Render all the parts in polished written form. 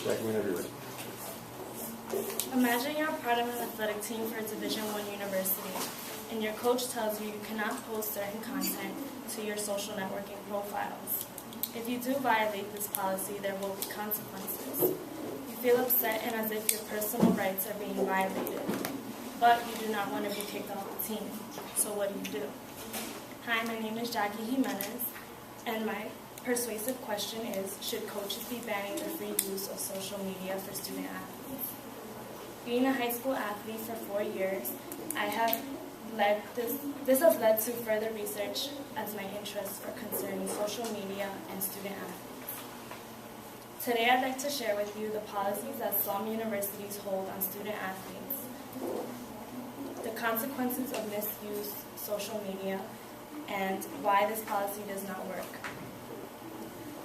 Jackie, whenever you're ready. Imagine you're part of an athletic team for a Division I university, and your coach tells you you cannot post certain content to your social networking profiles. If you do violate this policy, there will be consequences. You feel upset and as if your personal rights are being violated, but you do not want to be kicked off the team. So what do? Hi, my name is Jackie Jimenez, and my persuasive question is, should coaches be banning the free use of social media for student athletes? Being a high school athlete for 4 years, this has led to further research as my interests are concerning social media and student athletes. Today I'd like to share with you the policies that some universities hold on student athletes, the consequences of misused social media, and why this policy does not work.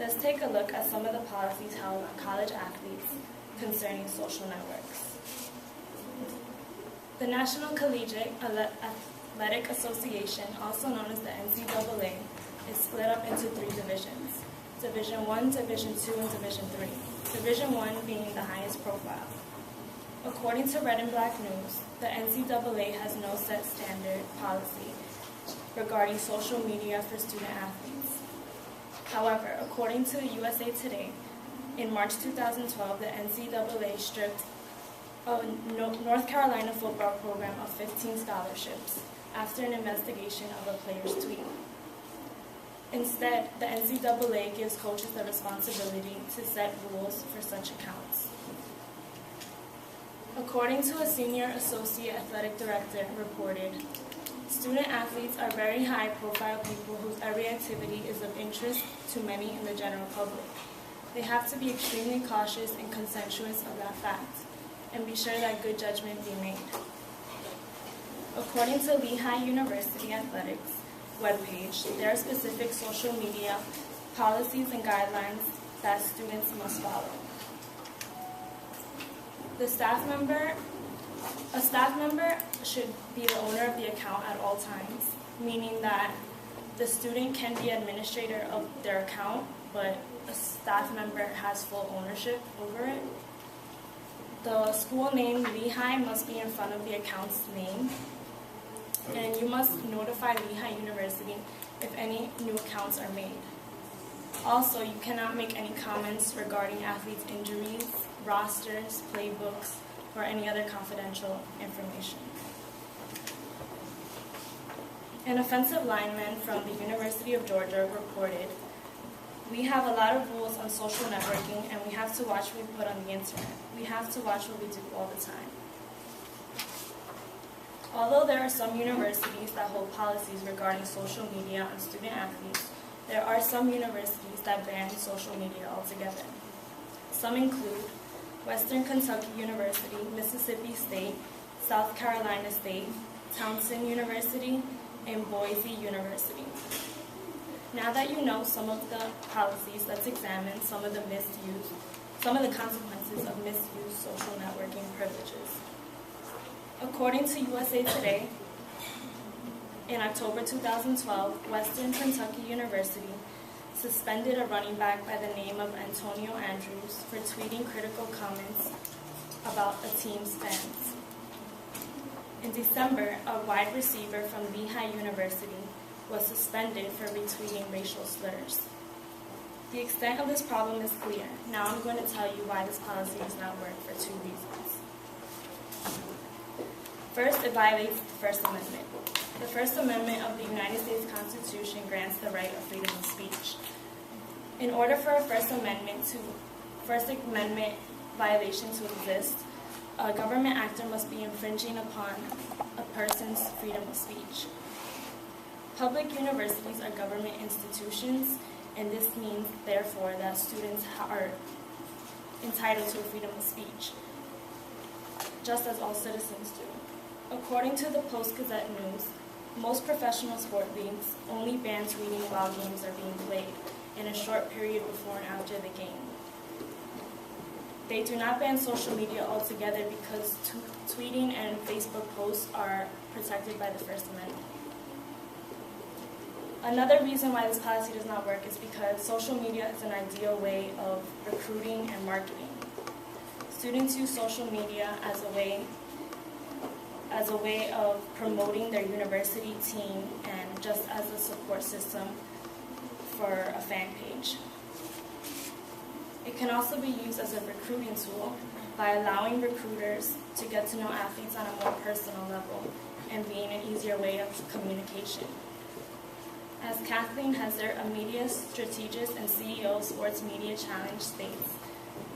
Let's take a look at some of the policies held on college athletes concerning social networks. The National Collegiate Athletic Association, also known as the NCAA, is split up into 3 divisions: Division I, Division II, and Division III. Division I being the highest profile. According to Red and Black News, the NCAA has no set standard policy regarding social media for student athletes. However, according to USA Today, in March 2012, the NCAA stripped a North Carolina football program of 15 scholarships after an investigation of a player's tweet. Instead, the NCAA gives coaches the responsibility to set rules for such accounts. According to a senior associate athletic director reported, student athletes are very high-profile people whose every activity is of interest to many in the general public. They have to be extremely cautious and conscientious of that fact, and be sure that good judgment be made. According to Lehigh University Athletics webpage, there are specific social media policies and guidelines that students must follow. A staff member should be the owner of the account at all times, meaning that the student can be administrator of their account, but a staff member has full ownership over it. The school name Lehigh must be in front of the account's name, and you must notify Lehigh University if any new accounts are made. Also, you cannot make any comments regarding athletes' injuries, rosters, playbooks, or any other confidential information. An offensive lineman from the University of Georgia reported, "We have a lot of rules on social networking, and we have to watch what we put on the internet. We have to watch what we do all the time." Although there are some universities that hold policies regarding social media on student athletes, there are some universities that ban social media altogether. Some include Western Kentucky University, Mississippi State, South Carolina State, Towson University, and Boise University. Now that you know some of the policies, let's examine some of the consequences of misused social networking privileges. According to USA Today, in October 2012, Western Kentucky University suspended a running back by the name of Antonio Andrews for tweeting critical comments about a team's fans. In December, a wide receiver from Lehigh University was suspended for retweeting racial slurs. The extent of this problem is clear. Now I'm going to tell you why this policy does not work for 2 reasons. First, it violates the First Amendment. The First Amendment of the United States Constitution grants the right of freedom of speech. In order for a First Amendment violation to exist, a government actor must be infringing upon a person's freedom of speech. Public universities are government institutions, and this means, therefore, that students are entitled to freedom of speech, just as all citizens do. According to the Post-Gazette News, most professional sport leagues only ban tweeting while games are being played, in a short period before and after the game. They do not ban social media altogether because tweeting and Facebook posts are protected by the First Amendment. Another reason why this policy does not work is because social media is an ideal way of recruiting and marketing. Students use social media as a way of promoting their university team and just as a support system for a fan page. It can also be used as a recruiting tool by allowing recruiters to get to know athletes on a more personal level and being an easier way of communication. As Kathleen Hesser, a media strategist and CEO of Sports Media Challenge, states,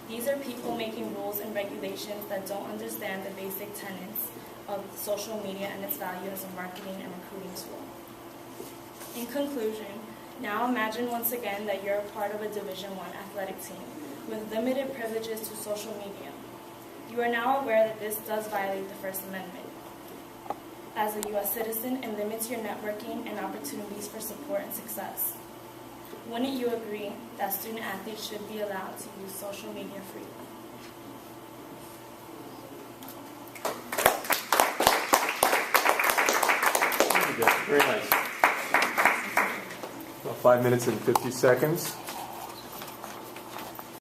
these are people making rules and regulations that don't understand the basic tenets of social media and its value as a marketing and recruiting tool. In conclusion, now imagine once again that you're a part of a Division I athletic team with limited privileges to social media. You are now aware that this does violate the First Amendment as a U.S. citizen and limits your networking and opportunities for support and success. Wouldn't you agree that student athletes should be allowed to use social media freely? Very nice. Well, 5 minutes and 50 seconds.